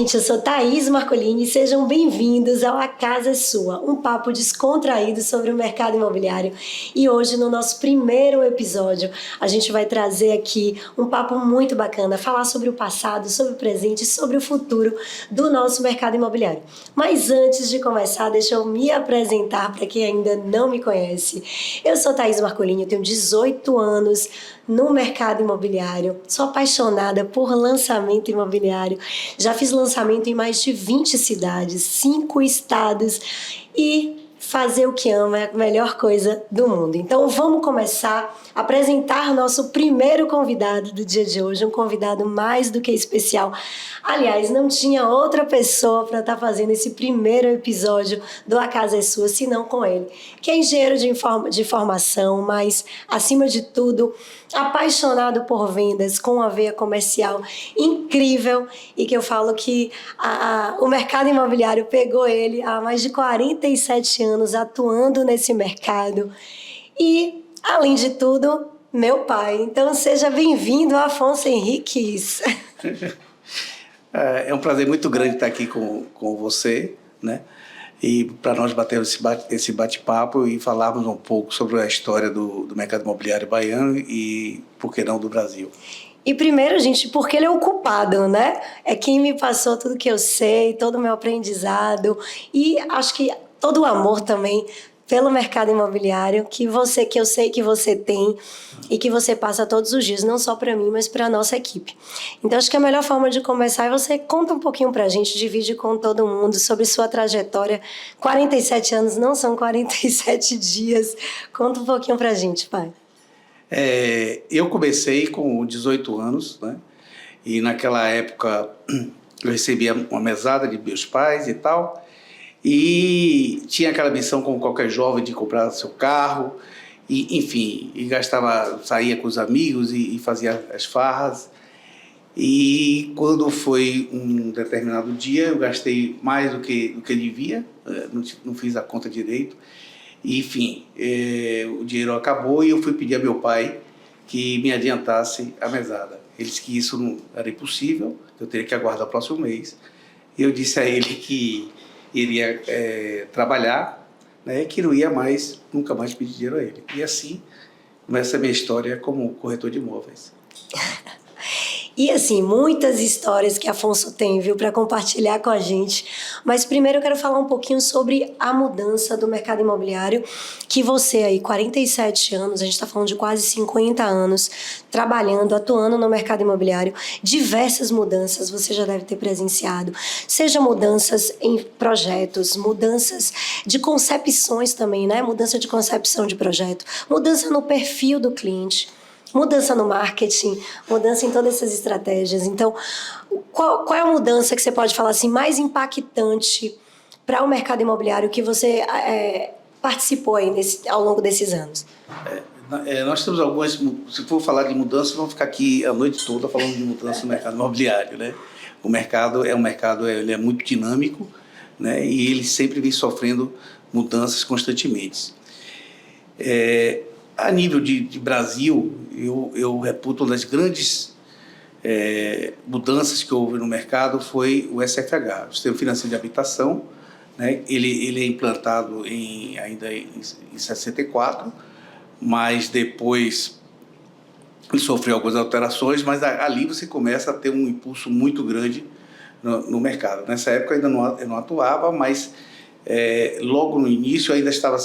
gente, eu sou Thaís Marcolini e sejam bem-vindos ao A Casa é Sua, um papo descontraído sobre o mercado imobiliário. E hoje, no nosso primeiro episódio, a gente vai trazer aqui um papo muito bacana, falar sobre o passado, sobre o presente e sobre o futuro do nosso mercado imobiliário. Mas antes de começar, deixa eu me apresentar para quem ainda não me conhece. Eu sou Thaís Marcolini, eu tenho 18 anos no mercado imobiliário, sou apaixonada por lançamento imobiliário, já fiz lançamento em mais de 20 cidades, 5 estados e fazer o que ama é a melhor coisa do mundo. Então vamos começar a apresentar nosso primeiro convidado do dia de hoje, um convidado mais do que especial. Aliás, não tinha outra pessoa para estar fazendo esse primeiro episódio do A Casa é Sua, senão com ele, que é engenheiro de formação, mas acima de tudo, apaixonado por vendas, com uma veia comercial incrível e que eu falo que o mercado imobiliário pegou ele há mais de 47 anos atuando nesse mercado e, além de tudo, meu pai. Então seja bem-vindo, Afonso Henriques. É um prazer muito grande estar aqui com você, né? E para nós batermos esse bate-papo e falarmos um pouco sobre a história do mercado imobiliário baiano e, por que não, do Brasil. E primeiro, gente, porque ele é o culpado, né? É quem me passou tudo que eu sei, todo o meu aprendizado e acho que todo o amor também pelo mercado imobiliário que eu sei que você tem e que você passa todos os dias, não só para mim, mas para a nossa equipe. Então, acho que a melhor forma de começar é você conta um pouquinho para a gente, divide com todo mundo sobre sua trajetória. 47 anos não são 47 dias. Conta um pouquinho para a gente, pai. Eu comecei com 18 anos, né? E naquela época eu recebia uma mesada de meus pais e tal, e tinha aquela missão como qualquer jovem de comprar seu carro, e, enfim, e saía com os amigos e fazia as farras. E quando foi um determinado dia, eu gastei mais do que devia, não fiz a conta direito. E, enfim, o dinheiro acabou e eu fui pedir a meu pai que me adiantasse a mesada. Ele disse que isso não era impossível, eu teria que aguardar o próximo mês. E eu disse a ele que iria trabalhar, né, que não ia nunca mais pedir dinheiro a ele. E assim começa a minha história como corretor de imóveis. E assim, muitas histórias que Afonso tem, viu, para compartilhar com a gente. Mas primeiro eu quero falar um pouquinho sobre a mudança do mercado imobiliário, que você aí, 47 anos, a gente está falando de quase 50 anos, trabalhando, atuando no mercado imobiliário, diversas mudanças você já deve ter presenciado, seja mudanças em projetos, mudanças de concepções também, né? Mudança de concepção de projeto, mudança no perfil do cliente, mudança no marketing, mudança em todas essas estratégias. Então, qual é a mudança que você pode falar assim, mais impactante para o mercado imobiliário que você participou aí ao longo desses anos? Nós temos algumas, se for falar de mudança, vamos ficar aqui a noite toda falando de mudança no mercado imobiliário, né? O mercado ele é muito dinâmico, né? E ele sempre vem sofrendo mudanças constantemente. A nível de Brasil, eu reputo uma das grandes mudanças que houve no mercado foi o SFH, o Sistema Financeiro de Habitação, né? Ele é implantado ainda em 64, mas depois ele sofreu algumas alterações, mas ali você começa a ter um impulso muito grande no mercado. Nessa época eu ainda não atuava, mas logo no início ainda estava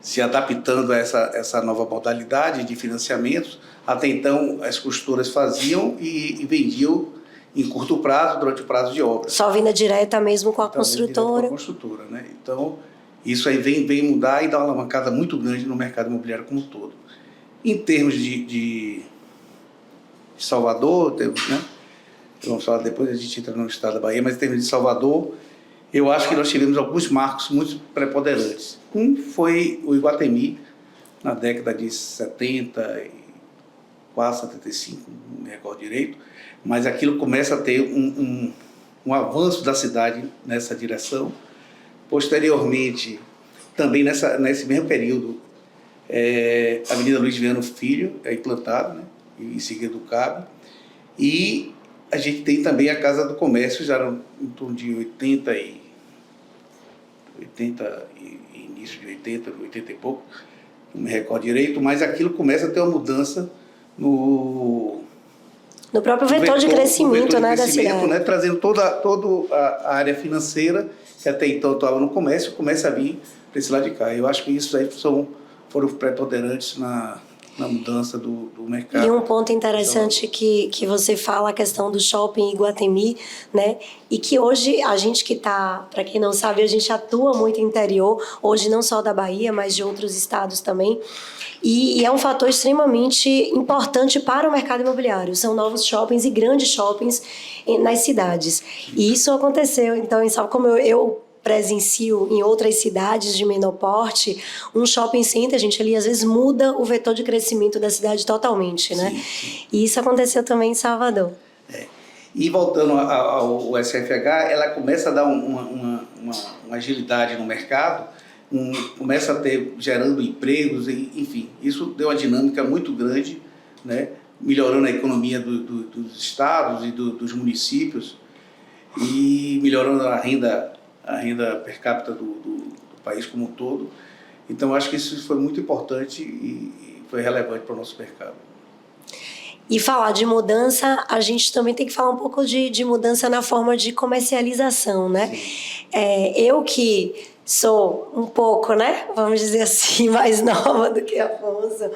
se adaptando a essa nova modalidade de financiamentos. Até então, as costuras faziam e vendiam em curto prazo, durante o prazo de obra. Só venda direta mesmo com a construtora. Com a construtora, né? Então, isso aí vem mudar e dar uma alavancada muito grande no mercado imobiliário como um todo. Em termos de Salvador, né? Vamos falar depois, a gente entra no estado da Bahia, mas em termos de Salvador, eu acho que nós tivemos alguns marcos muito preponderantes. Um foi o Iguatemi, na década de 74, 75, não me recordo direito, mas aquilo começa a ter um avanço da cidade nessa direção. Posteriormente, também nesse mesmo período, a Avenida Luiz Viano Filho é implantada, né, em seguida o CAB, e a gente tem também a Casa do Comércio, já em torno de 80 início de 80 e pouco, não me recordo direito, mas aquilo começa a ter uma mudança no próprio vetor de crescimento, né, da cidade. Né, trazendo toda a área financeira, que até então estava no comércio, começa a vir para esse lado de cá. Eu acho que isso aí foram preponderantes na mudança do mercado. E um ponto interessante que você fala, a questão do shopping Iguatemi, né? E que hoje a gente que está, para quem não sabe, a gente atua muito no interior, hoje não só da Bahia, mas de outros estados também. E é um fator extremamente importante para o mercado imobiliário. São novos shoppings e grandes shoppings nas cidades. E isso aconteceu. Então, sabe como eu presencio em outras cidades de menor porte, um shopping center, a gente ali às vezes muda o vetor de crescimento da cidade totalmente, né? Sim. E isso aconteceu também em Salvador. E voltando ao SFH, ela começa a dar uma agilidade no mercado, começa a gerando empregos, enfim, isso deu uma dinâmica muito grande, né? Melhorando a economia dos estados e dos municípios e melhorando a renda per capita do país como um todo. Então, acho que isso foi muito importante e foi relevante para o nosso mercado. E falar de mudança, a gente também tem que falar um pouco de mudança na forma de comercialização, né? Eu que sou um pouco, né? Vamos dizer assim, mais nova do que a Afonso.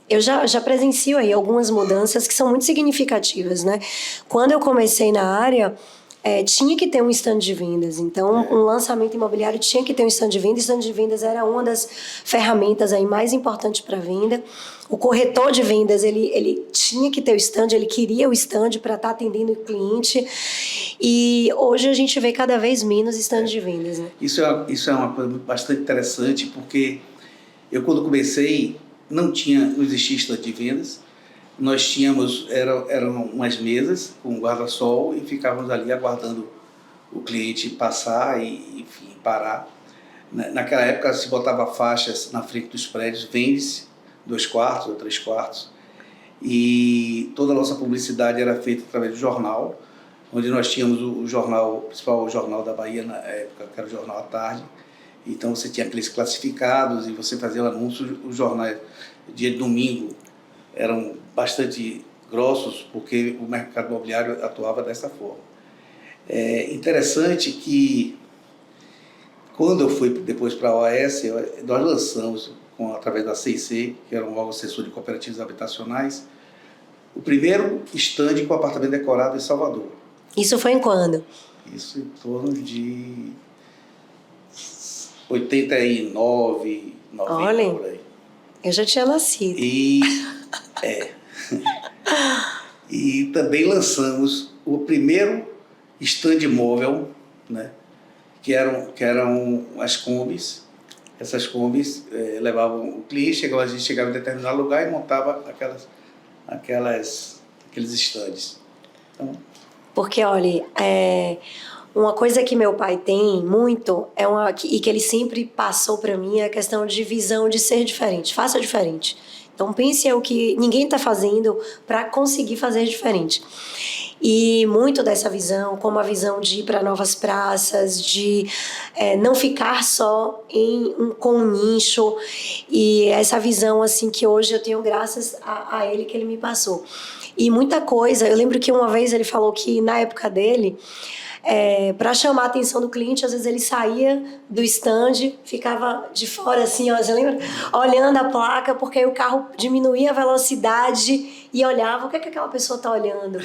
Eu já presencio aí algumas mudanças que são muito significativas, né? Quando eu comecei na área, tinha que ter um stand de vendas. Então, um lançamento imobiliário tinha que ter um stand de vendas. Stand de vendas era uma das ferramentas aí mais importantes para a venda. O corretor de vendas, ele tinha que ter o stand, ele queria o stand para estar atendendo o cliente. E hoje a gente vê cada vez menos stand de vendas, né? Isso é uma coisa bastante interessante, porque eu, quando comecei, não existia stand de vendas. Nós tínhamos, eram umas mesas com guarda-sol e ficávamos ali aguardando o cliente passar e, enfim, parar. Naquela época se botava faixas na frente dos prédios, vende-se 2 quartos ou 3 quartos. E toda a nossa publicidade era feita através do jornal, onde nós tínhamos o principal jornal da Bahia na época, que era o Jornal à Tarde. Então você tinha aqueles classificados e você fazia o anúncio. Os jornais, dia de domingo, eram bastante grossos, porque o mercado imobiliário atuava dessa forma. É interessante que, quando eu fui depois para a OAS, nós lançamos, através da CIC, que era um órgão assessor de cooperativas habitacionais, o primeiro estande com apartamento decorado em Salvador. Isso foi em quando? Isso em torno de 89, 90, Olhem, por aí. Eu já tinha nascido. E também lançamos o primeiro stand móvel, né, que eram as combis. Essas combis levavam o cliente, a gente chegava em determinado lugar e montava aqueles stands. Então, porque, olha, uma coisa que meu pai tem muito, e que ele sempre passou para mim, é a questão de visão de ser diferente, faça diferente. Então, pense o que ninguém está fazendo para conseguir fazer diferente. E muito dessa visão, como a visão de ir para novas praças, de não ficar só com um nicho, e essa visão assim que hoje eu tenho graças a ele, que ele me passou. E muita coisa, eu lembro que uma vez ele falou que na época dele, para chamar a atenção do cliente, às vezes ele saía do stand, ficava de fora assim, ó, você lembra? Olhando a placa, porque aí o carro diminuía a velocidade e olhava o que aquela pessoa está olhando.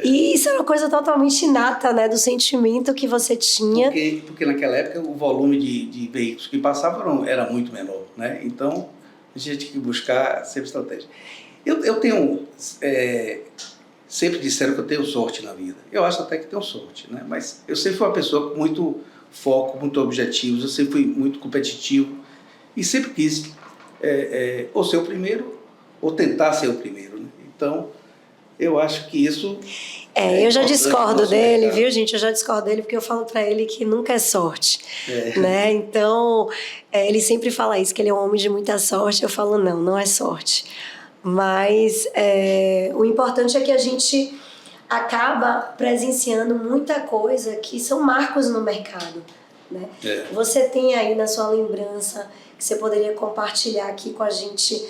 E isso é uma coisa totalmente inata, né, do sentimento que você tinha. Porque naquela época o volume de veículos que passavam era muito menor, né? Então a gente tinha que buscar sempre estratégia. Eu tenho... sempre disseram que eu tenho sorte na vida. Eu acho até que tenho sorte, né? Mas eu sempre fui uma pessoa com muito foco, muito objetivos, eu sempre fui muito competitivo e sempre quis ou ser o primeiro ou tentar ser o primeiro, né? Então, eu acho que isso... eu já discordo dele, mercado. Viu, gente? Eu já discordo dele porque eu falo para ele que nunca é sorte, né? Então, ele sempre fala isso, que ele é um homem de muita sorte. Eu falo, não é sorte. Mas o importante é que a gente acaba presenciando muita coisa que são marcos no mercado, né? Você tem aí na sua lembrança que você poderia compartilhar aqui com a gente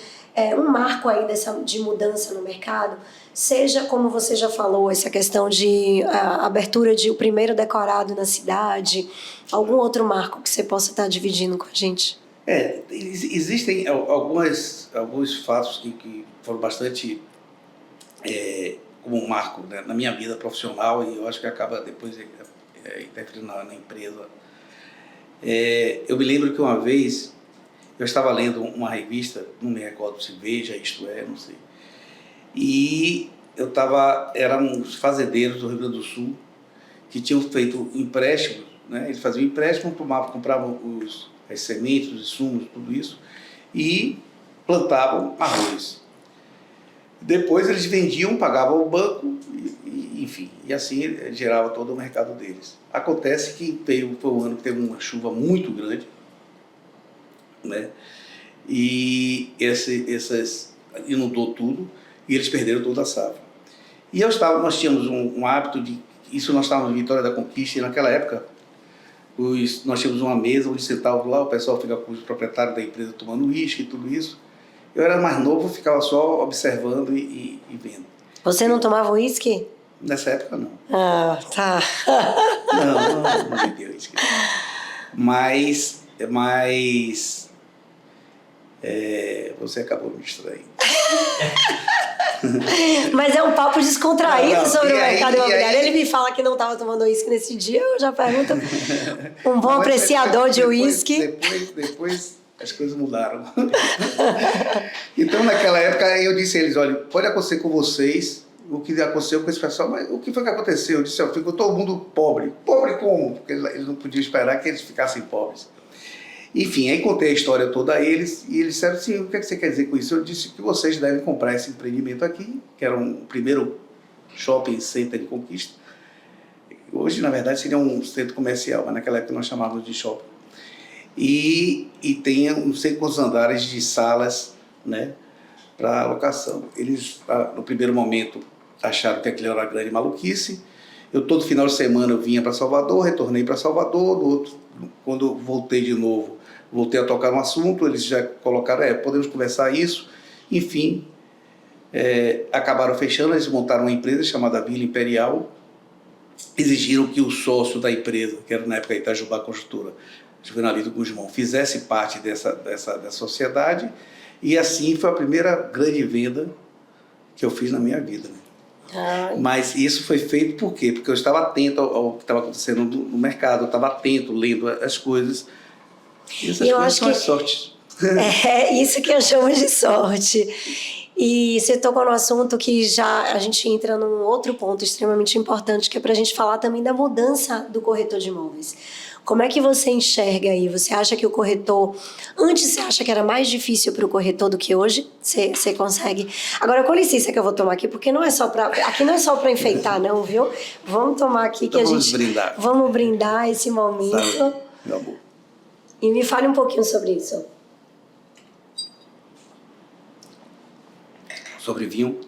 um marco aí de mudança no mercado? Seja, como você já falou, essa questão de abertura de o primeiro decorado na cidade, algum outro marco que você possa estar dividindo com a gente? Existem alguns fatos que foram bastante como um marco, né, na minha vida profissional, e eu acho que acaba depois interferindo na empresa. Eu me lembro que uma vez eu estava lendo uma revista, não me recordo se Veja, Isto É, não sei, e eram uns fazendeiros do Rio Grande do Sul que tinham feito empréstimos, né? Eles faziam empréstimo, compravam as sementes, os insumos, tudo isso, e plantavam arroz. Depois eles vendiam, pagavam o banco, enfim, e assim gerava todo o mercado deles. Acontece que foi um ano que teve uma chuva muito grande, né? E inundou tudo, e eles perderam toda a safra. E nós tínhamos um hábito nós estávamos em Vitória da Conquista, e naquela época nós tínhamos uma mesa onde sentávamos lá, o pessoal ficava com os proprietários da empresa tomando uísque e tudo isso. Eu era mais novo, ficava só observando e vendo. Você não tomava uísque? Nessa época, não. Ah, tá. Não bebia uísque. Mas você acabou me distraindo. Mas é um papo descontraído sobre o mercado imobiliário. Ele me fala que não estava tomando uísque nesse dia, eu já pergunto. Um bom apreciador de uísque. Depois as coisas mudaram. Então, naquela época, eu disse a eles, olha, pode acontecer com vocês o que aconteceu com esse pessoal, mas o que foi que aconteceu? Eu disse, ficou todo mundo pobre. Pobre como? Porque eles não podiam esperar que eles ficassem pobres. Enfim, aí contei a história toda a eles, e eles disseram assim, o que você quer dizer com isso? Eu disse que vocês devem comprar esse empreendimento aqui, que era um primeiro shopping center de Conquista. Hoje, na verdade, seria um centro comercial, mas naquela época nós chamávamos de shopping. E tem não sei quantos andares de salas, né, para alocação. Eles, no primeiro momento, acharam que aquilo era uma grande maluquice. Todo final de semana eu vinha para Salvador, retornei para Salvador, quando voltei de novo, voltei a tocar no assunto, eles já colocaram, podemos conversar isso. Enfim, acabaram fechando, eles montaram uma empresa chamada Vila Imperial, exigiram que o sócio da empresa, que era na época Itajubá Construtora, Juvenalito Guzmão, fizesse parte dessa sociedade, e assim foi a primeira grande venda que eu fiz na minha vida, né? Mas isso foi feito por quê? Porque eu estava atento ao que estava acontecendo no mercado, eu estava atento, lendo as coisas. E essas coisas são as sortes. Isso que eu chamo de sorte. E você tocou no assunto que já a gente entra num outro ponto extremamente importante, que é para a gente falar também da mudança do corretor de imóveis. Como é que você enxerga aí? Você acha que o corretor... Antes você acha que era mais difícil para o corretor do que hoje? Você consegue... Agora, com licença que eu vou tomar aqui, porque não é só para... Aqui não é só para enfeitar, não, viu? Vamos tomar aqui que então a gente... Brindar. Vamos brindar esse momento. Sabe, meu amor. E me fale um pouquinho sobre isso. Sobre vinho?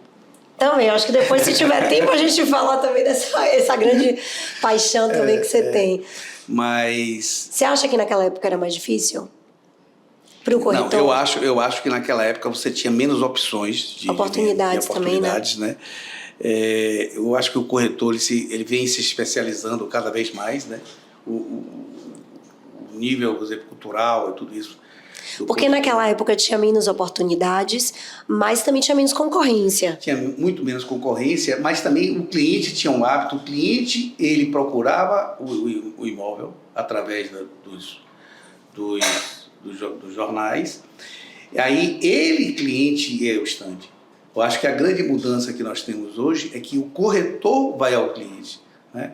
Também, acho que depois, se tiver tempo, a gente fala também dessa grande paixão também que você tem. Mas... Você acha que naquela época era mais difícil? Para o corretor? Não, eu acho que naquela época você tinha menos opções de oportunidades também, né? Eu acho que o corretor ele vem se especializando cada vez mais, né? O nível, por exemplo, cultural e tudo isso. Porque naquela época tinha menos oportunidades, mas também tinha menos concorrência. Tinha muito menos concorrência, mas também o cliente tinha um hábito. O cliente, ele procurava o imóvel através dos jornais. E aí ele, cliente, ia ao estande. Eu acho que a grande mudança que nós temos hoje é que o corretor vai ao cliente, né?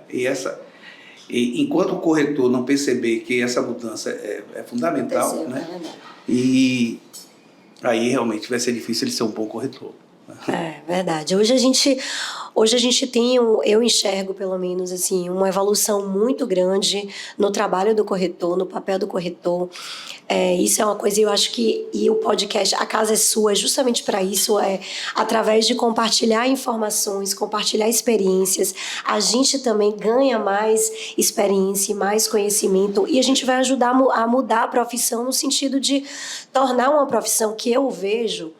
E enquanto o corretor não perceber que essa mudança é fundamental, né? E aí realmente vai ser difícil ele ser um bom corretor. É verdade. Hoje a gente tem, eu enxergo pelo menos assim, uma evolução muito grande no trabalho do corretor, no papel do corretor. Isso é uma coisa, eu acho que, e o podcast A Casa é Sua, é justamente para isso, através de compartilhar informações, compartilhar experiências, a gente também ganha mais experiência e mais conhecimento, e a gente vai ajudar a mudar a profissão no sentido de tornar uma profissão que eu vejo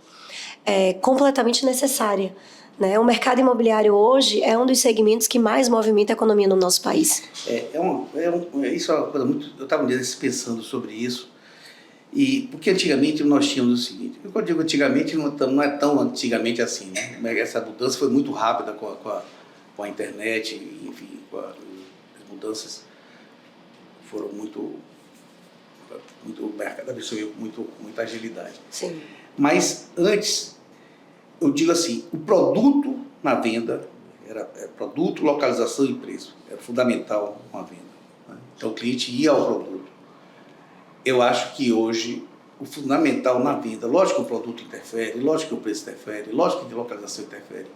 completamente necessária. Né? O mercado imobiliário hoje é um dos segmentos que mais movimenta a economia no nosso país. Isso é uma coisa muito... Eu estava pensando sobre isso, porque antigamente nós tínhamos o seguinte, quando eu digo antigamente, não é tão antigamente assim, né? Essa mudança foi muito rápida com a internet, enfim, as mudanças foram muito o mercado absorveu com muita agilidade. Sim. Mas antes, eu digo assim, o produto na venda, era produto, localização e preço, era fundamental uma venda. Né? Então o cliente ia ao produto. Eu acho que hoje o fundamental na venda, lógico que o produto interfere, lógico que o preço interfere, lógico que a localização interfere,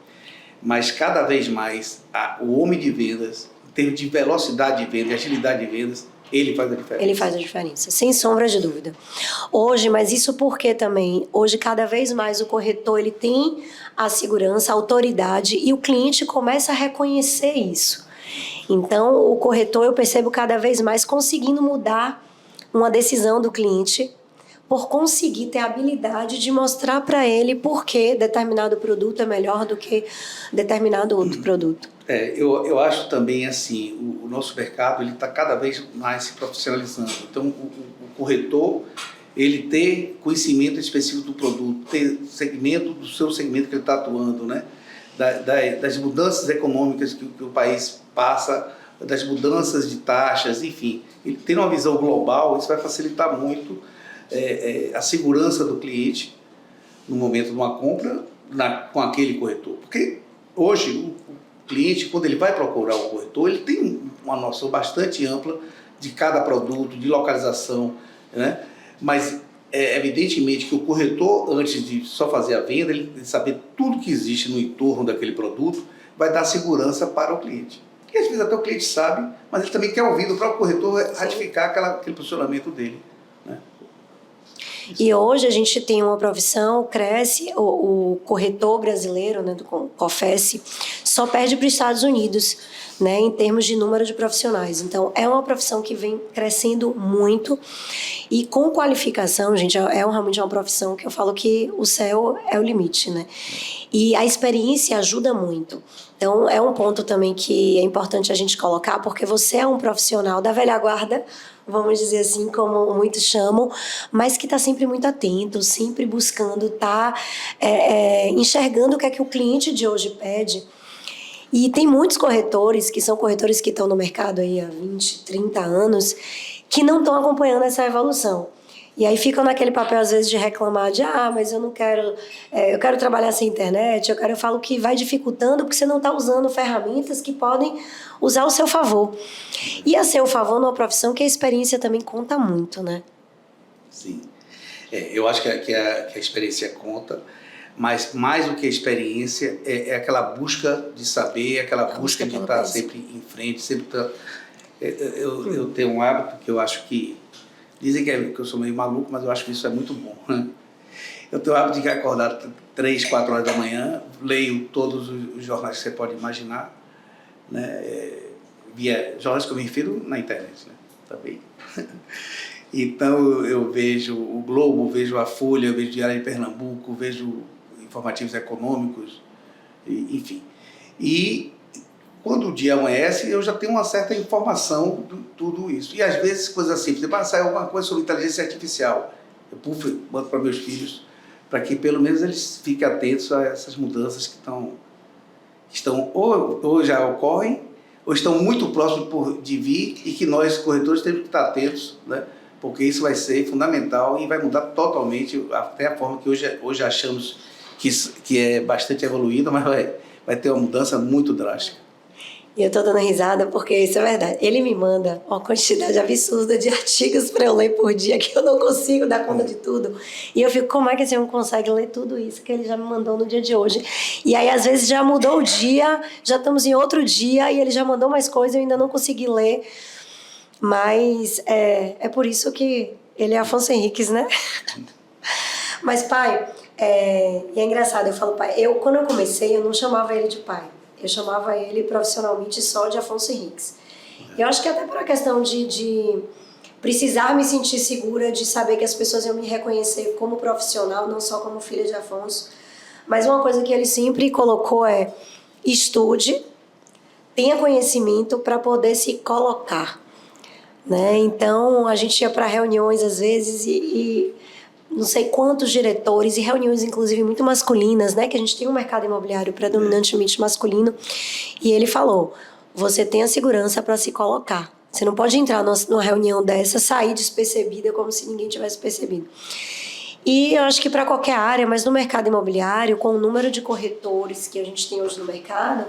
mas cada vez mais o homem de vendas, em termos de velocidade de venda e agilidade de vendas, ele faz a diferença. Ele faz a diferença, sem sombra de dúvida. Hoje, mas isso porque também, hoje cada vez mais o corretor ele tem a segurança, a autoridade e o cliente começa a reconhecer isso. Então, o corretor eu percebo cada vez mais conseguindo mudar uma decisão do cliente por conseguir ter a habilidade de mostrar para ele por que determinado produto é melhor do que determinado outro produto. Eu acho também assim, o nosso mercado está cada vez mais se profissionalizando. Então, o corretor, ele ter conhecimento específico do produto, ter segmento do seu segmento que ele está atuando, né? Das mudanças econômicas que o país passa, das mudanças de taxas, enfim. Ele ter uma visão global, isso vai facilitar muito a segurança do cliente no momento de uma compra com aquele corretor. Porque hoje o cliente, quando ele vai procurar o corretor, ele tem uma noção bastante ampla de cada produto, de localização, né? Mas evidentemente que o corretor, antes de só fazer a venda, ele saber tudo que existe no entorno daquele produto, vai dar segurança para o cliente. E às vezes até o cliente sabe, mas ele também quer ouvir do próprio corretor ratificar aquele posicionamento dele. Né? E hoje a gente tem uma profissão, cresce, o corretor brasileiro, né, do COFES, só perde para os Estados Unidos, né, em termos de número de profissionais. Então, é uma profissão que vem crescendo muito e com qualificação, gente, realmente uma profissão que eu falo que o céu é o limite, né? E a experiência ajuda muito. Então, é um ponto também que é importante a gente colocar, porque você é um profissional da velha guarda, vamos dizer assim, como muitos chamam, mas que está sempre muito atento, sempre buscando, enxergando o que é que o cliente de hoje pede. E tem muitos corretores, que são corretores que estão no mercado aí há 20, 30 anos, que não estão acompanhando essa evolução. E aí ficam naquele papel, às vezes, de reclamar de mas eu não quero, eu quero trabalhar sem internet, eu falo que vai dificultando porque você não está usando ferramentas que podem usar ao seu favor. E a seu favor numa profissão que a experiência também conta muito, né? Sim. Eu acho que a experiência conta, mas mais do que a experiência é aquela busca de saber, aquela busca de estar sempre em frente, sempre eu tenho um hábito que eu acho que dizem que eu sou meio maluco, mas eu acho que isso é muito bom. Né? Eu tenho o hábito de acordar 3, 4 horas da manhã, leio todos os jornais que você pode imaginar, né? Via jornais que eu me refiro na internet, né? Também. Então eu vejo o Globo, vejo a Folha, vejo o Diário de Pernambuco, vejo informativos econômicos, enfim. E quando o dia amanhece, eu já tenho uma certa informação de tudo isso. E às vezes coisas simples. Saiu alguma coisa sobre inteligência artificial. Eu mando para meus filhos, para que pelo menos eles fiquem atentos a essas mudanças que estão ou já ocorrem, ou estão muito próximos de vir, e que nós, corretores, temos que estar atentos, né? Porque isso vai ser fundamental e vai mudar totalmente até a forma que hoje achamos que é bastante evoluída, mas vai ter uma mudança muito drástica. E eu tô dando risada porque isso é verdade. Ele me manda uma quantidade absurda de artigos para eu ler por dia que eu não consigo dar conta de tudo. E eu fico, como é que esse homem consegue ler tudo isso que ele já me mandou no dia de hoje? E aí, às vezes, já mudou o dia, já estamos em outro dia e ele já mandou mais coisa e eu ainda não consegui ler. Mas é por isso que ele é Afonso Henriques, né? Mas, pai, e é engraçado, eu falo, pai, quando eu comecei, eu não chamava ele de pai. Eu chamava ele profissionalmente só de Afonso Henriques. Eu acho que até por uma questão de precisar me sentir segura, de saber que as pessoas iam me reconhecer como profissional, não só como filha de Afonso. Mas uma coisa que ele sempre colocou é: estude, tenha conhecimento para poder se colocar, né? Então, a gente ia para reuniões às vezes e não sei quantos diretores, e reuniões inclusive muito masculinas, né? Que a gente tem um mercado imobiliário predominantemente masculino. E ele falou: você tem a segurança para se colocar. Você não pode entrar numa reunião dessa, sair despercebida como se ninguém tivesse percebido. E eu acho que para qualquer área, mas no mercado imobiliário, com o número de corretores que a gente tem hoje no mercado,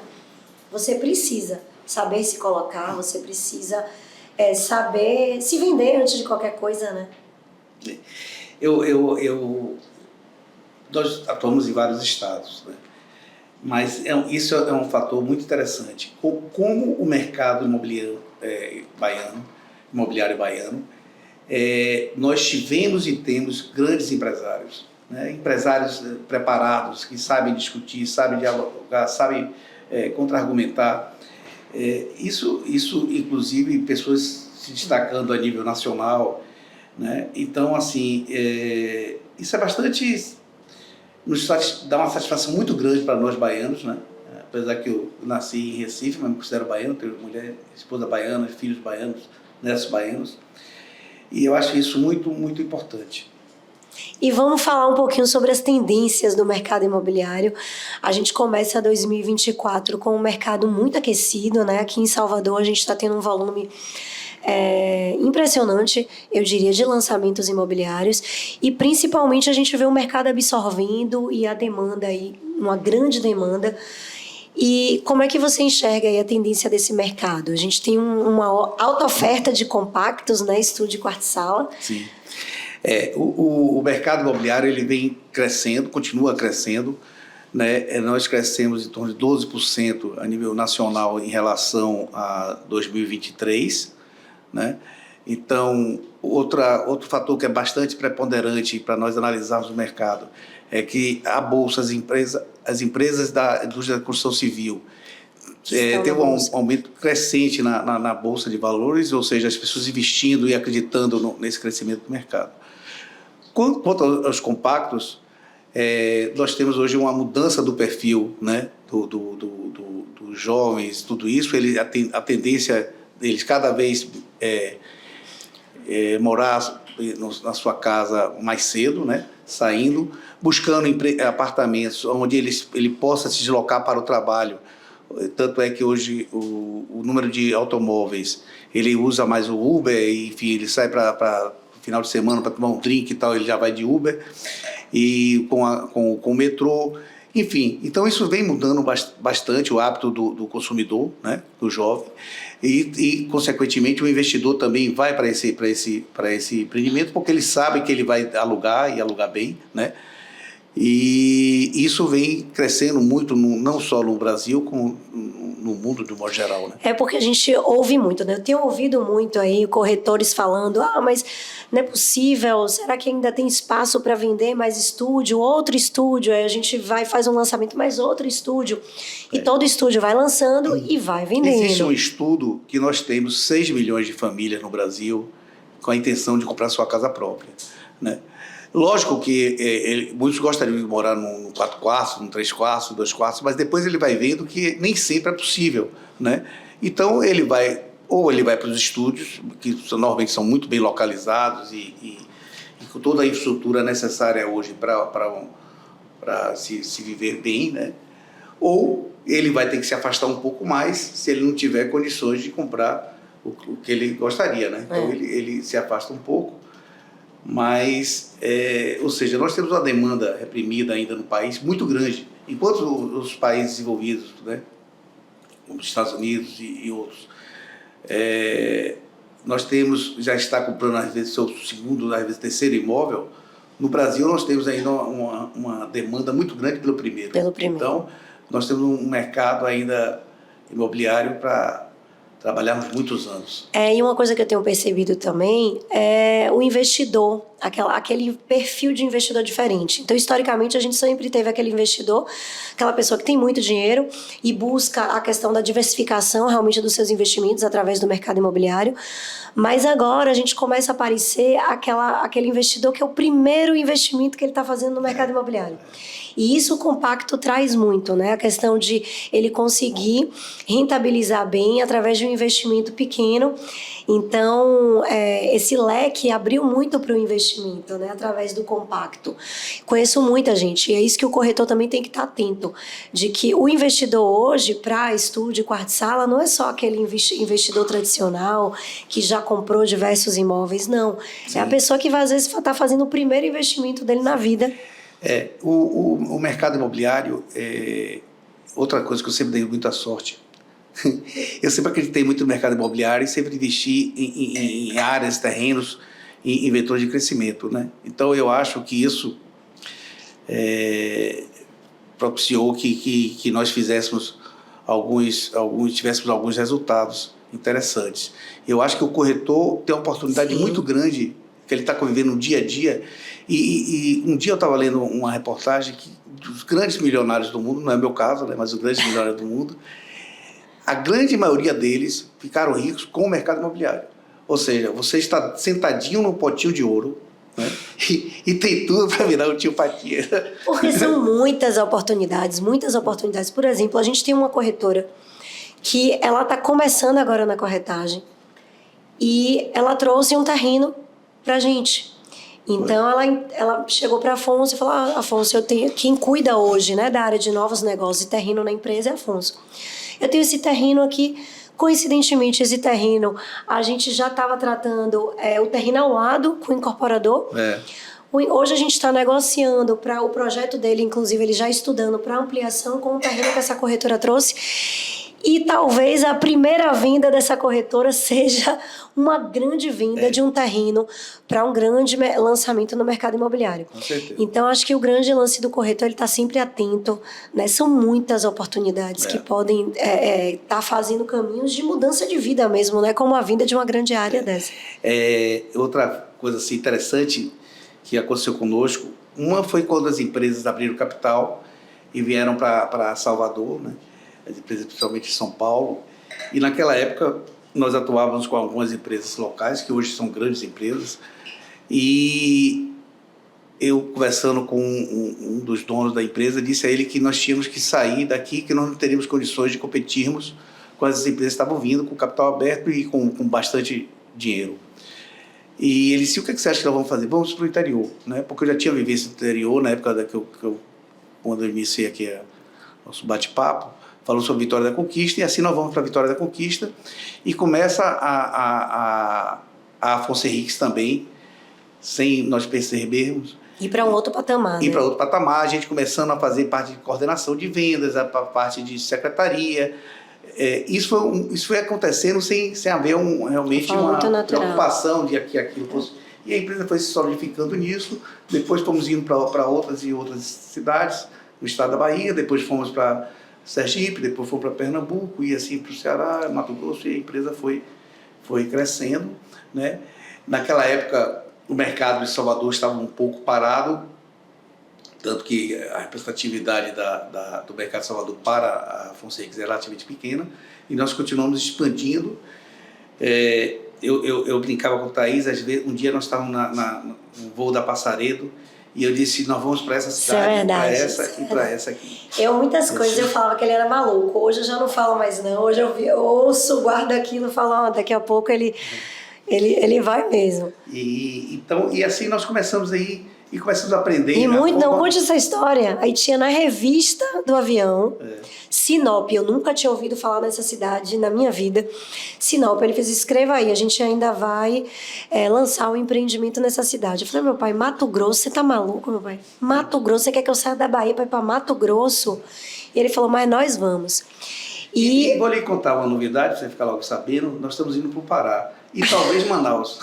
você precisa saber se colocar, você precisa saber se vender antes de qualquer coisa, né? Nós atuamos em vários estados, né? Mas isso é um fator muito interessante. Como o mercado imobiliário baiano, nós tivemos e temos grandes empresários, né? Empresários preparados, que sabem discutir, sabem dialogar, sabem contra-argumentar. Isso, inclusive, pessoas se destacando a nível nacional, né? Então, assim, isso é bastante... nos dá uma satisfação muito grande para nós baianos, né? Apesar que eu nasci em Recife, mas me considero baiano, tenho mulher, esposa baiana, filhos baianos, netos baianos, e eu acho isso muito, muito importante. E vamos falar um pouquinho sobre as tendências do mercado imobiliário. A gente começa 2024 com um mercado muito aquecido, né? Aqui em Salvador a gente está tendo um volume impressionante, eu diria, de lançamentos imobiliários, e principalmente a gente vê o mercado absorvendo e a demanda aí, uma grande demanda. E como é que você enxerga aí a tendência desse mercado? A gente tem uma alta oferta de compactos, né, estúdio e quarto-sala. Sim. O mercado imobiliário ele vem crescendo, continua crescendo, né? Nós crescemos em torno de 12% a nível nacional em relação a 2023, né? Então, outro fator que é bastante preponderante para nós analisarmos o mercado é que a Bolsa, as empresas da indústria da construção civil, teve um aumento crescente na Bolsa de Valores, ou seja, as pessoas investindo e acreditando nesse crescimento do mercado. Quanto aos compactos, nós temos hoje uma mudança do perfil, né, dos jovens, tudo isso, a tendência deles cada vez morar na sua casa mais cedo, né, saindo, buscando apartamentos onde ele possa se deslocar para o trabalho. Tanto é que hoje o número de automóveis, ele usa mais o Uber, e, enfim, ele sai para final de semana para tomar um drink e tal, ele já vai de Uber, e com o metrô, enfim. Então isso vem mudando bastante o hábito do consumidor, né, do jovem, e consequentemente o investidor também vai para esse empreendimento, porque ele sabe que ele vai alugar e alugar bem, né? E isso vem crescendo muito, não só no Brasil, como no mundo de um modo geral, né? É porque a gente ouve muito, né? Eu tenho ouvido muito aí corretores falando: mas não é possível, será que ainda tem espaço para vender mais estúdio, outro estúdio? Aí a gente vai, faz um lançamento, mais outro estúdio. E todo estúdio vai lançando e vai vendendo. Existe um estudo que nós temos 6 milhões de famílias no Brasil com a intenção de comprar sua casa própria, né? Lógico que muitos gostariam de morar num 4 quartos, num 3 quartos, 2 quartos, mas depois ele vai vendo que nem sempre é possível, né? Então ele vai para os estúdios, que normalmente são muito bem localizados e com toda a infraestrutura necessária hoje para se viver bem, né? Ou ele vai ter que se afastar um pouco mais se ele não tiver condições de comprar o que ele gostaria, né? Então ele se afasta um pouco. Mas, ou seja, nós temos uma demanda reprimida ainda no país muito grande, enquanto os países desenvolvidos, né, como os Estados Unidos e outros. Nós já está comprando, às vezes, seu segundo, às vezes, terceiro imóvel. No Brasil, nós temos ainda uma demanda muito grande pelo primeiro. Então, nós temos um mercado ainda imobiliário para trabalharmos muitos anos. E uma coisa que eu tenho percebido também é o investidor, aquele perfil de investidor diferente. Então, historicamente, a gente sempre teve aquele investidor, aquela pessoa que tem muito dinheiro e busca a questão da diversificação realmente dos seus investimentos através do mercado imobiliário. Mas agora a gente começa a aparecer aquele investidor que é o primeiro investimento que ele está fazendo no mercado imobiliário. E isso o compacto traz muito, né? A questão de ele conseguir rentabilizar bem através de um investimento pequeno. Então, esse leque abriu muito para o investimento, né? Através do compacto. Conheço muita gente, e é isso que o corretor também tem que estar atento, de que o investidor hoje, para estúdio, quarto e sala, não é só aquele investidor tradicional que já comprou diversos imóveis, não. Sim. É a pessoa que às vezes está fazendo o primeiro investimento dele na vida. O mercado imobiliário, outra coisa que eu sempre dei muita sorte. Eu sempre acreditei muito no mercado imobiliário e sempre investi em áreas, terrenos, em vetores de crescimento, né? Então, eu acho que isso propiciou que nós tivéssemos alguns resultados interessantes. Eu acho que o corretor tem uma oportunidade muito grande, que ele está convivendo no dia a dia. E um dia eu estava lendo uma reportagem que dos grandes milionários do mundo, não é meu caso, né, mas os grandes milionários do mundo, a grande maioria deles ficaram ricos com o mercado imobiliário. Ou seja, você está sentadinho num potinho de ouro, né, e tem tudo para virar um tio Patinha. Porque são muitas oportunidades, muitas oportunidades. Por exemplo, a gente tem uma corretora que ela está começando agora na corretagem e ela trouxe um terreno para a gente. Então, ela chegou para Afonso e falou, Afonso, quem cuida hoje, né, da área de novos negócios e terreno na empresa é Afonso. Eu tenho esse terreno aqui, coincidentemente, esse terreno, a gente já estava tratando o terreno ao lado com o incorporador. Hoje a gente está negociando para o projeto dele, inclusive ele já estudando para ampliação com o terreno que essa corretora trouxe. E talvez a primeira venda dessa corretora seja uma grande venda de um terreno para um grande lançamento no mercado imobiliário. Com certeza. Então, acho que o grande lance do corretor, ele está sempre atento, né? São muitas oportunidades que podem estar fazendo caminhos de mudança de vida mesmo, né? Como a vinda de uma grande área dessa. Outra coisa assim, interessante que aconteceu conosco, uma foi quando as empresas abriram capital e vieram para Salvador, né? As empresas principalmente em São Paulo, e naquela época nós atuávamos com algumas empresas locais, que hoje são grandes empresas, e eu conversando com um dos donos da empresa, disse a ele que nós tínhamos que sair daqui, que nós não teríamos condições de competirmos com as empresas que estavam vindo com capital aberto e com bastante dinheiro. E ele disse, o que você acha que nós vamos fazer? Vamos para o interior, né? Porque eu já tinha vivido no interior, na época quando eu iniciei aqui nosso bate-papo, falou sobre Vitória da Conquista, e assim nós vamos para a Vitória da Conquista, e começa a Afonso Henriques também, sem nós percebermos. Ir para um outro patamar. Ir para outro patamar, a gente começando a fazer parte de coordenação de vendas, a parte de secretaria. Isso foi acontecendo sem haver realmente uma preocupação de que aquilo fosse. E a empresa foi se solidificando nisso, depois fomos indo para outras cidades, no estado da Bahia, depois fomos para Sergipe, depois foi para Pernambuco e assim para o Ceará, Mato Grosso, e a empresa foi crescendo, né? Naquela época o mercado de Salvador estava um pouco parado, tanto que a representatividade do mercado de Salvador para a Afonso Henriques é relativamente pequena, e nós continuamos expandindo. Eu brincava com o Thaís, às vezes, um dia nós estávamos no voo da Passaredo, e eu disse, nós vamos para essa cidade, para essa e para essa aqui. Muitas coisas eu falava que ele era maluco. Hoje eu já não falo mais não. Hoje eu ouço, guardo aquilo e falo, daqui a pouco ele vai mesmo. E assim nós começamos aí e começamos a aprender. E muito, não conte essa história. Aí tinha na revista do avião, Sinop, eu nunca tinha ouvido falar nessa cidade na minha vida. Sinop, ele fez, escreva aí, a gente ainda vai lançar um empreendimento nessa cidade. Eu falei, meu pai, Mato Grosso, você tá maluco, meu pai? Mato Grosso, você quer que eu saia da Bahia para ir para Mato Grosso? E ele falou, mas nós vamos. E vou lhe contar uma novidade, pra você ficar logo sabendo, nós estamos indo para o Pará. E talvez Manaus.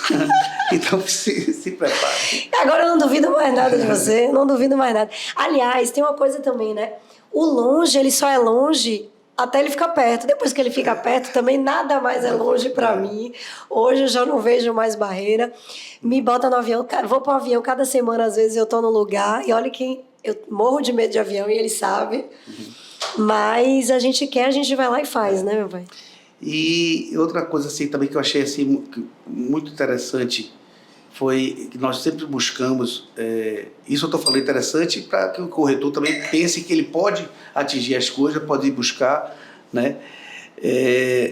Então se prepare. Agora eu não duvido mais nada de você, não duvido mais nada. Aliás, tem uma coisa também, né? O longe, ele só é longe até ele ficar perto. Depois que ele fica perto, também nada mais é longe para mim. Hoje eu já não vejo mais barreira. Me bota no avião, vou para o avião cada semana, às vezes eu tô no lugar, e olha que eu morro de medo de avião e ele sabe. Mas a gente quer, a gente vai lá e faz, né, meu pai? E outra coisa assim também que eu achei assim muito interessante foi que nós sempre buscamos, isso eu estou falando interessante para que o corretor também pense que ele pode atingir as coisas, pode ir buscar, né?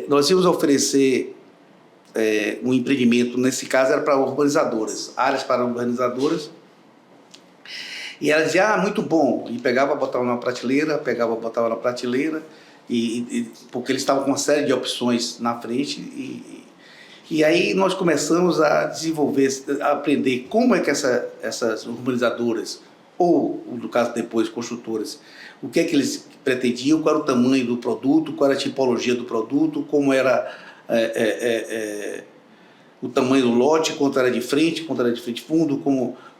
Nós íamos oferecer um empreendimento, nesse caso era para urbanizadoras, áreas para urbanizadoras, e elas diziam, muito bom, e pegava, botava na prateleira, porque eles estavam com uma série de opções na frente, e aí nós começamos a desenvolver, a aprender como é que essas urbanizadoras, ou no caso depois construtoras, o que é que eles pretendiam, qual era o tamanho do produto, qual era a tipologia do produto, como era o tamanho do lote, quanto era de frente fundo,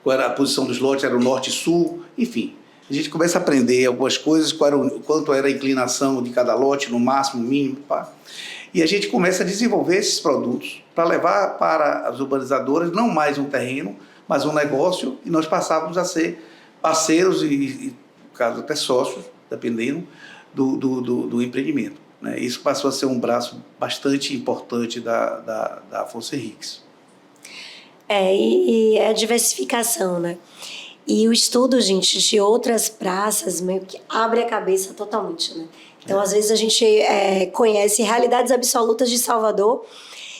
qual era a posição dos lotes, era o norte e sul, enfim. A gente começa a aprender algumas coisas, quanto era a inclinação de cada lote, no máximo, mínimo, pá. E a gente começa a desenvolver esses produtos para levar para as urbanizadoras não mais um terreno, mas um negócio, e nós passávamos a ser parceiros e no caso, até sócios, dependendo do empreendimento, né? Isso passou a ser um braço bastante importante da Afonso Henriques. E é a diversificação, né? E o estudo, gente, de outras praças meio que abre a cabeça totalmente, né? Então, às vezes, a gente conhece realidades absolutas de Salvador,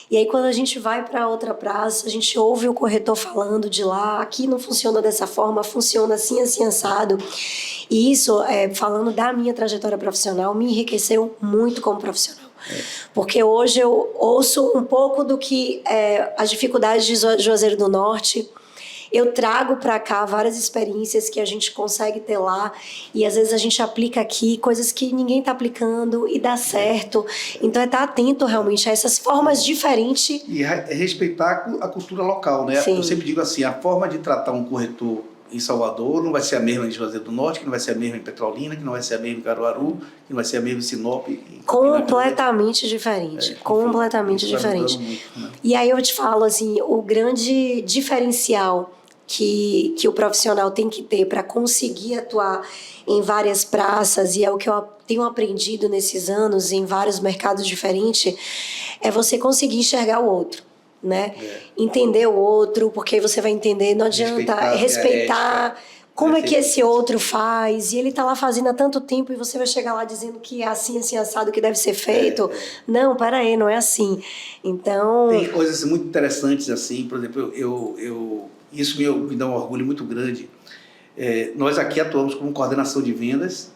e aí quando a gente vai para outra praça, a gente ouve o corretor falando de lá, aqui não funciona dessa forma, funciona assim, assim, assado. E isso, falando da minha trajetória profissional, me enriqueceu muito como profissional. Porque hoje eu ouço um pouco do que as dificuldades de Juazeiro do Norte. Eu trago para cá várias experiências que a gente consegue ter lá, e às vezes a gente aplica aqui coisas que ninguém está aplicando e dá certo. Então estar atento realmente a essas formas diferentes. E respeitar a cultura local, né? Sim. Eu sempre digo assim, a forma de tratar um corretor em Salvador não vai ser a mesma em Juazeiro do Norte, que não vai ser a mesma em Petrolina, que não vai ser a mesma em Caruaru, que não vai ser a mesma em Sinop. Completamente diferente. Completamente diferente. Muito, né? E aí eu te falo assim, o grande diferencial que o profissional tem que ter para conseguir atuar em várias praças, e é o que eu tenho aprendido nesses anos em vários mercados diferentes, é você conseguir enxergar o outro, né? Entender o outro, porque você vai entender, não adianta respeitar como é que esse outro faz, e ele tá lá fazendo há tanto tempo, e você vai chegar lá dizendo que é assim, assim, assado, que deve ser feito. Não, para aí, não é assim. Então... Tem coisas muito interessantes assim, por exemplo, isso me dá um orgulho muito grande. Nós aqui atuamos como coordenação de vendas,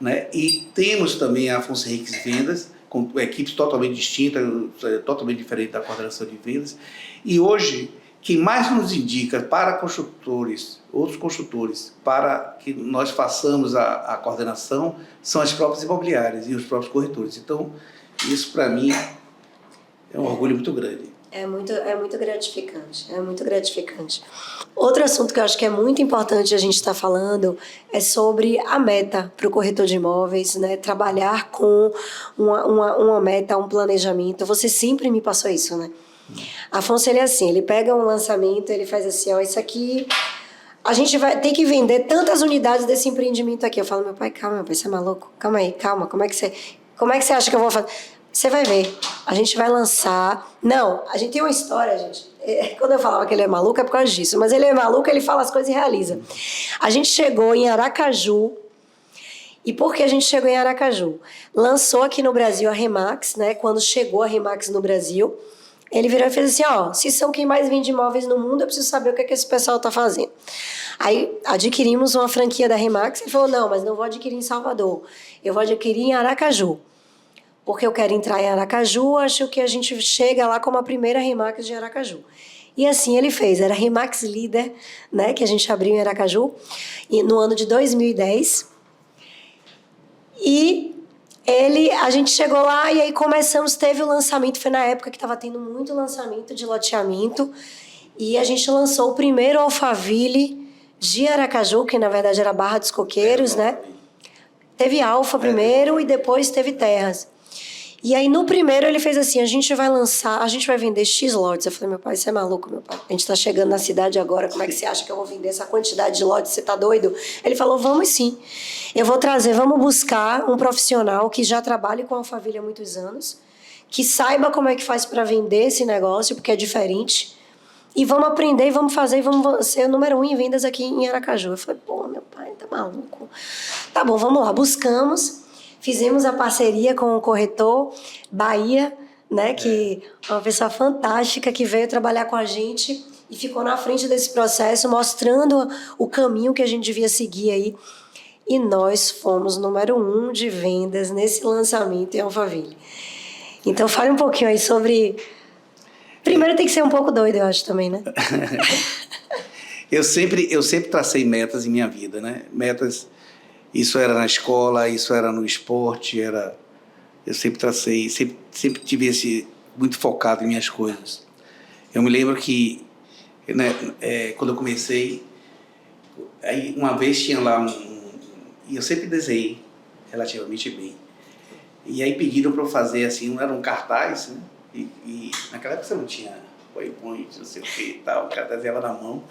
né? E temos também a Afonso Henriques Vendas, com equipes totalmente distintas, totalmente diferente da coordenação de vendas. E hoje, quem mais nos indica para construtores, outros construtores, para que nós façamos a coordenação, são as próprias imobiliárias e os próprios corretores. Então, isso para mim é um orgulho muito grande. É muito gratificante, é muito gratificante. Outro assunto que eu acho que é muito importante a gente estar falando é sobre a meta para o corretor de imóveis, né? Trabalhar com uma meta, um planejamento. Você sempre me passou isso, né? Afonso, ele é assim, ele pega um lançamento, ele faz assim, ó, isso aqui, a gente vai ter que vender tantas unidades desse empreendimento aqui. Eu falo, meu pai, você é maluco? Calma aí, calma, como é que você acha que eu vou fazer? Você vai ver, a gente vai lançar... Não, a gente tem uma história, gente. Quando eu falava que ele é maluco, é por causa disso. Mas ele é maluco, ele fala as coisas e realiza. A gente chegou em Aracaju. E por que a gente chegou em Aracaju? Lançou aqui no Brasil a Remax, né? Quando chegou a Remax no Brasil, ele virou e fez assim, ó, se são quem mais vende imóveis no mundo, eu preciso saber o que esse pessoal tá fazendo. Aí adquirimos uma franquia da Remax. Ele falou, não, mas não vou adquirir em Salvador. Eu vou adquirir em Aracaju. Porque eu quero entrar em Aracaju, acho que a gente chega lá como a primeira Remax de Aracaju. E assim ele fez, era Remax Líder, né, que a gente abriu em Aracaju, no ano de 2010. E A gente chegou lá e aí teve o lançamento, foi na época que estava tendo muito lançamento de loteamento, e a gente lançou o primeiro Alphaville de Aracaju, que na verdade era Barra dos Coqueiros, né? Teve Alfa primeiro e depois teve Terras. E aí no primeiro ele fez assim, a gente vai vender X lotes. Eu falei, meu pai, você é maluco, meu pai? A gente tá chegando na cidade agora, como é que você acha que eu vou vender essa quantidade de lotes? Você tá doido? Ele falou, vamos sim. Vamos buscar um profissional que já trabalhe com Alphaville há muitos anos, que saiba como é que faz para vender esse negócio, porque é diferente. E vamos aprender, vamos fazer, vamos ser o número 1 em vendas aqui em Aracaju. Eu falei, pô, meu pai, tá maluco? Tá bom, vamos lá, buscamos. Fizemos a parceria com o corretor Bahia, né, que é uma pessoa fantástica que veio trabalhar com a gente e ficou na frente desse processo, mostrando o caminho que a gente devia seguir aí. E nós fomos número 1 de vendas nesse lançamento em Alphaville. Então, fale um pouquinho aí sobre... Primeiro tem que ser um pouco doido, eu acho, também, né? Eu sempre tracei metas em minha vida, né? Metas... Isso era na escola, isso era no esporte, eu sempre tracei, sempre tive muito focado em minhas coisas. Eu me lembro que, né, quando eu comecei, aí uma vez tinha lá e eu sempre desenhei relativamente bem. E aí pediram para eu fazer assim, não era um cartaz, né? E naquela época você não tinha PowerPoint, não sei o que e tal, o cara desenhava na mão.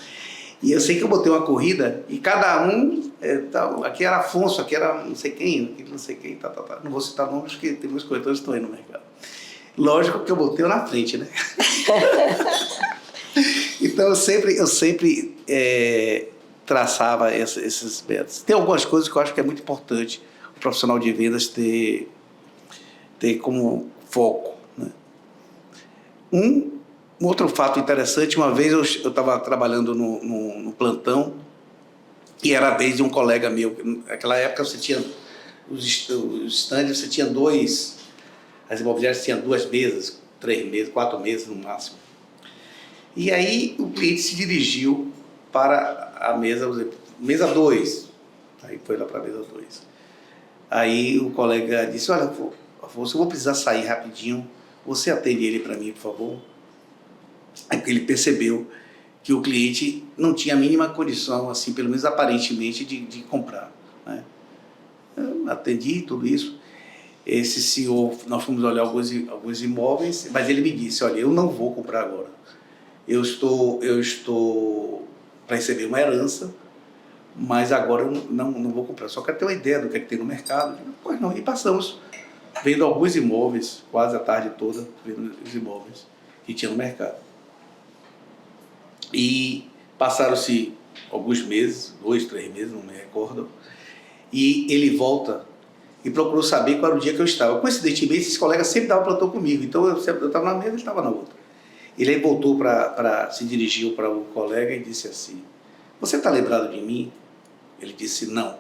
E eu sei que eu botei uma corrida e cada um, aqui era Afonso, aqui era não sei quem, tá. Não vou citar nomes porque tem muitos corretores que estão aí no mercado. Lógico que eu botei eu na frente, né? Então eu sempre traçava esses metas. Tem algumas coisas que eu acho que é muito importante o profissional de vendas ter como foco, né? Um outro fato interessante, uma vez eu estava trabalhando no plantão e era a vez de um colega meu. Naquela época você tinha os stands, você tinha as imobiliárias tinham 2 mesas, 3 mesas, 4 mesas no máximo. E aí o cliente se dirigiu para a mesa 2. Aí foi lá para a mesa 2. Aí o colega disse, olha, Afonso, eu vou precisar sair rapidinho, você atende ele para mim, por favor? É porque ele percebeu que o cliente não tinha a mínima condição, assim, pelo menos aparentemente, de comprar, né? Eu atendi tudo isso. Esse senhor, nós fomos olhar alguns imóveis, mas ele me disse, olha, eu não vou comprar agora. Eu estou para receber uma herança, mas agora eu não vou comprar. Só quero ter uma ideia do que é que tem no mercado. Pois não, e passamos vendo alguns imóveis, quase a tarde toda, vendo os imóveis que tinha no mercado. E passaram-se alguns meses, 2, 3 meses, não me recordo, e ele volta e procurou saber qual era o dia que eu estava. Coincidentemente, esse colega sempre dava plantão comigo, então eu estava na mesa, ele estava na outra. Ele aí voltou se dirigiu para o colega e disse assim, você está lembrado de mim? Ele disse, não.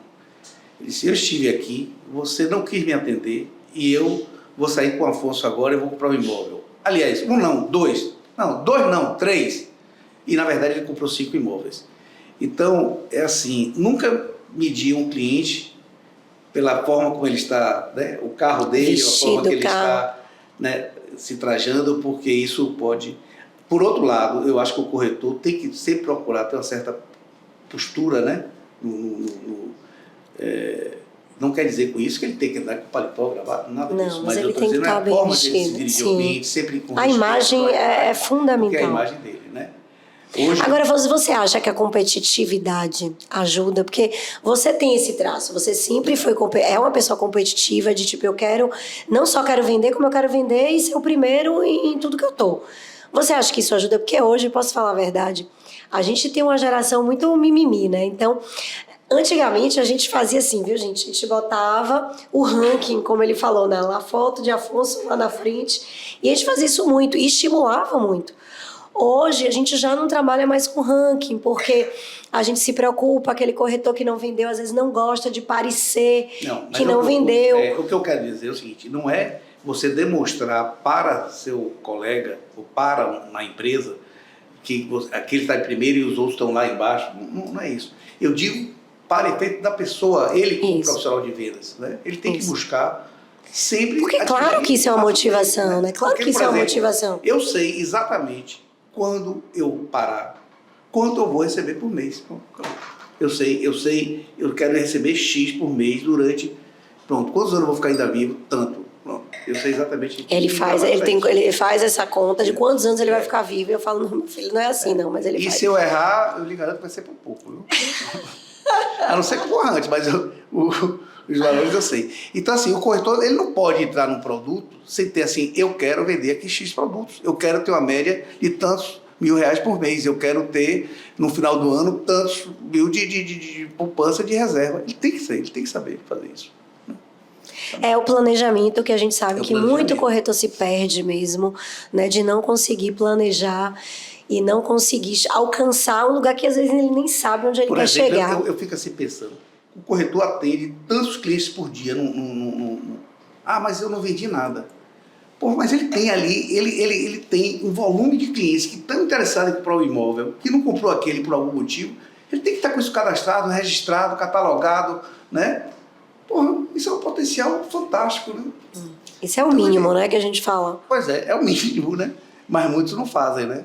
Ele disse, eu estive aqui, você não quis me atender e eu vou sair com o Afonso agora e vou comprar um imóvel. Aliás, 1 não, 2. Não, 2 não, 3. E, na verdade, ele comprou 5 imóveis. Então, é assim, nunca medir um cliente pela forma como ele está, né? O carro dele, a forma que ele está, né, se trajando, porque isso pode... Por outro lado, eu acho que o corretor tem que sempre procurar ter uma certa postura, né? Não quer dizer com isso que ele tem que andar com paletó, gravado, nada disso. Mas ele tem que estar bem vestido. Se dirigir ao cliente, sempre com a imagem é fundamental. Porque é a imagem dele, né? Agora, você acha que a competitividade ajuda? Porque você tem esse traço, você sempre é uma pessoa competitiva, de tipo, não só quero vender, como eu quero vender e ser o primeiro em tudo que eu tô. Você acha que isso ajuda? Porque hoje, posso falar a verdade, a gente tem uma geração muito mimimi, né? Então, antigamente a gente fazia assim, viu, gente? A gente botava o ranking, como ele falou, né? A foto de Afonso lá na frente, e a gente fazia isso muito, e estimulava muito. Hoje, a gente já não trabalha mais com ranking, porque a gente se preocupa, aquele corretor que não vendeu, às vezes não gosta de parecer que não vendeu. O que eu quero dizer é o seguinte, não é você demonstrar para seu colega ou para uma empresa que aquele está em primeiro e os outros estão lá embaixo. Não é isso. Eu digo para efeito da pessoa, ele como profissional de vendas, né? Ele tem que buscar sempre... Porque claro que isso é uma motivação, né? Claro que isso é uma motivação. Eu sei exatamente quando eu parar, quanto eu vou receber por mês. Eu sei, eu quero receber X por mês durante... Pronto, quantos anos eu vou ficar ainda vivo? Tanto. Pronto, eu sei exatamente. Ele faz essa conta de quantos anos ele vai ficar vivo. Eu falo, não, meu filho, não é assim não, mas ele faz. E se eu errar, eu lhe garanto que vai ser por pouco, viu? A não ser que corra antes, mas os valores eu sei. Então, assim, o corretor ele não pode entrar num produto sem ter assim, eu quero vender aqui X produtos, eu quero ter uma média de tantos R$1.000 por mês, eu quero ter, no final do ano, tantos mil de poupança de reserva. Ele tem que saber fazer isso. É o planejamento que a gente sabe que muito corretor se perde mesmo, né, de não conseguir planejar e não conseguir alcançar um lugar que às vezes ele nem sabe onde ele quer chegar. Eu fico assim pensando, o corretor atende tantos clientes por dia, mas eu não vendi nada. Pô, mas ele tem ali, ele tem um volume de clientes que estão interessados em comprar o imóvel, que não comprou aquele por algum motivo, ele tem que estar com isso cadastrado, registrado, catalogado, né? Porra, isso é um potencial fantástico, né? Isso é o mínimo, né, que a gente fala. Pois é o mínimo, né? Mas muitos não fazem, né?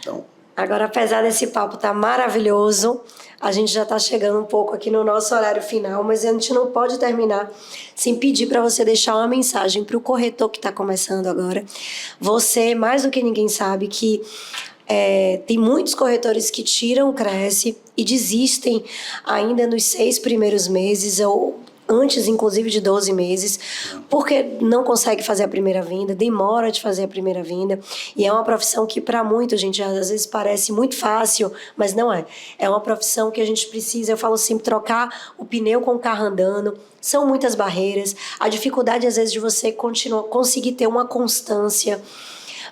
Então... Agora, apesar desse papo estar maravilhoso, a gente já está chegando um pouco aqui no nosso horário final, mas a gente não pode terminar sem pedir para você deixar uma mensagem para o corretor que está começando agora. Você, mais do que ninguém, sabe que tem muitos corretores que tiram o Cresce e desistem ainda nos 6 primeiros meses ou antes, inclusive, de 12 meses, porque não consegue fazer a primeira venda, demora de fazer a primeira venda, e é uma profissão que, para muitos, gente, às vezes parece muito fácil, mas não é. É uma profissão que a gente precisa, eu falo sempre, trocar o pneu com o carro andando, são muitas barreiras, a dificuldade, às vezes, de você conseguir ter uma constância.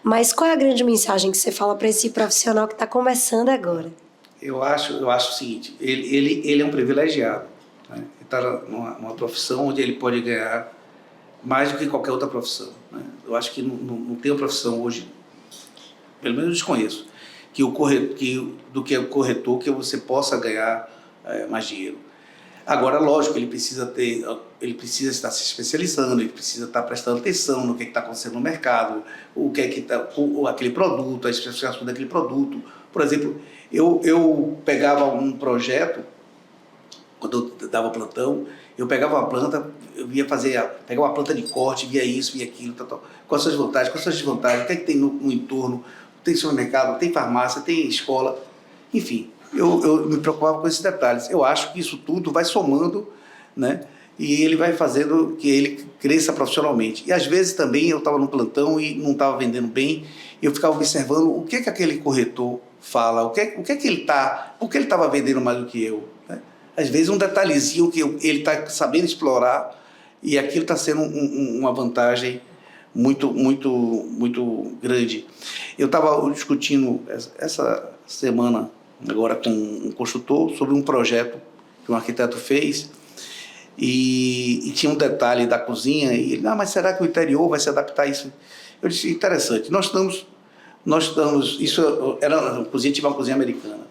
Mas qual é a grande mensagem que você fala para esse profissional que está começando agora? Eu acho o seguinte, ele é um privilegiado, né? Está numa profissão onde ele pode ganhar mais do que qualquer outra profissão, né? Eu acho que não tem uma profissão hoje, pelo menos eu desconheço, do que o corretor que você possa ganhar mais dinheiro. Agora, lógico, ele precisa estar se especializando, ele precisa estar prestando atenção no que está acontecendo no mercado, aquele produto, a especificação daquele produto. Por exemplo, eu pegava um projeto, quando eu dava plantão, eu pegava uma planta, pegava uma planta de corte, via isso, via aquilo, tal, quais são as vantagens, quais são as desvantagens, o que é que tem no entorno, tem supermercado, tem farmácia, tem escola, enfim, eu me preocupava com esses detalhes. Eu acho que isso tudo vai somando, né, e ele vai fazendo que ele cresça profissionalmente. E às vezes também eu estava no plantão e não estava vendendo bem, eu ficava observando o que aquele corretor fala, por que ele estava vendendo mais do que eu, né? Às vezes um detalhezinho que ele está sabendo explorar e aquilo está sendo uma vantagem muito, muito, muito grande. Eu estava discutindo essa semana agora com um construtor sobre um projeto que um arquiteto fez e tinha um detalhe da cozinha e ele, mas será que o interior vai se adaptar a isso? Eu disse, interessante, nós estamos, isso era uma cozinha, tinha uma cozinha americana.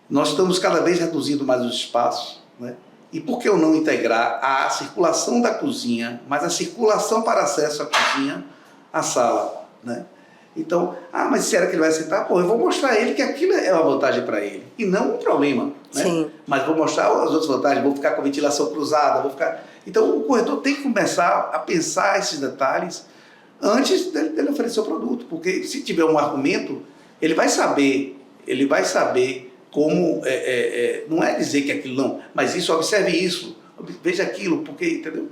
Nós estamos cada vez reduzindo mais os espaços, né? E por que eu não integrar a circulação da cozinha, mas a circulação para acesso à cozinha, à sala, né? Então, mas será que ele vai aceitar? Pô, eu vou mostrar a ele que aquilo é uma vantagem para ele, e não um problema, né? Sim. Mas vou mostrar as outras vantagens, vou ficar com a ventilação cruzada, Então, o corretor tem que começar a pensar esses detalhes antes dele oferecer o produto, porque se tiver um argumento, ele vai saber como, não é dizer que aquilo não, mas isso, observe isso, veja aquilo, porque, entendeu?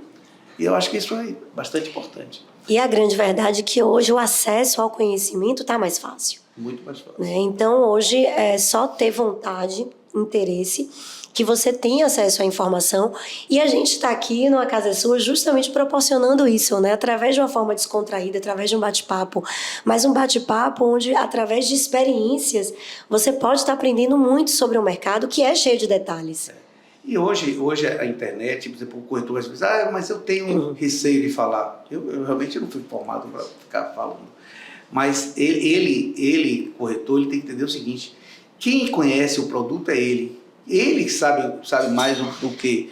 E eu acho que isso é bastante importante. E a grande verdade é que hoje o acesso ao conhecimento está mais fácil. Muito mais fácil. Né? Então, hoje é só ter vontade, interesse, que você tenha acesso à informação. E a gente está aqui no A Casa é Sua justamente proporcionando isso, né? Através de uma forma descontraída, através de um bate-papo. Mas um bate-papo onde, através de experiências, você pode estar aprendendo muito sobre o mercado, que é cheio de detalhes. E hoje a internet, por exemplo, o corretor às vezes diz, mas eu tenho receio de falar. Eu realmente não fui formado para ficar falando. Mas ele, corretor, ele tem que entender o seguinte, quem conhece o produto é ele. Ele sabe mais do que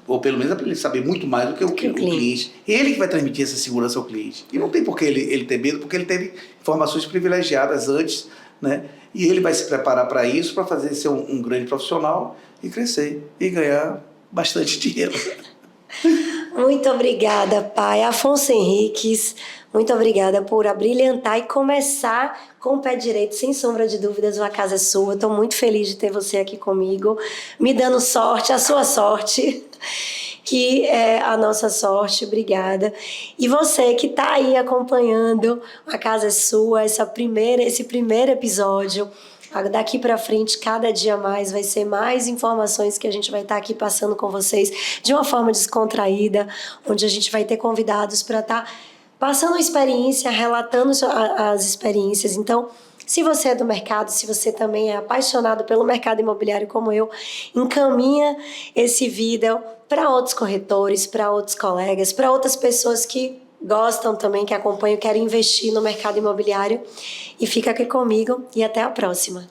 ou pelo menos aprender a saber muito mais do que o cliente. Ele que vai transmitir essa segurança ao cliente. E não tem por que ele ter medo, porque ele teve informações privilegiadas antes, né? E ele vai se preparar para isso, para fazer ser um grande profissional e crescer e ganhar bastante dinheiro. Muito obrigada, pai. Afonso Henriques, muito obrigada por abrilhantar e começar com o pé direito, sem sombra de dúvidas, A Casa é Sua. Estou muito feliz de ter você aqui comigo, me dando sorte, a sua sorte, que é a nossa sorte. Obrigada. E você que está aí acompanhando A Casa é Sua, esse primeiro episódio. Daqui para frente, cada dia mais, vai ser mais informações que a gente vai estar aqui passando com vocês de uma forma descontraída, onde a gente vai ter convidados para estar passando experiência, relatando as experiências. Então, se você é do mercado, se você também é apaixonado pelo mercado imobiliário como eu, encaminha esse vídeo para outros corretores, para outros colegas, para outras pessoas que gostam também, que acompanham, querem investir no mercado imobiliário. E fica aqui comigo e até a próxima.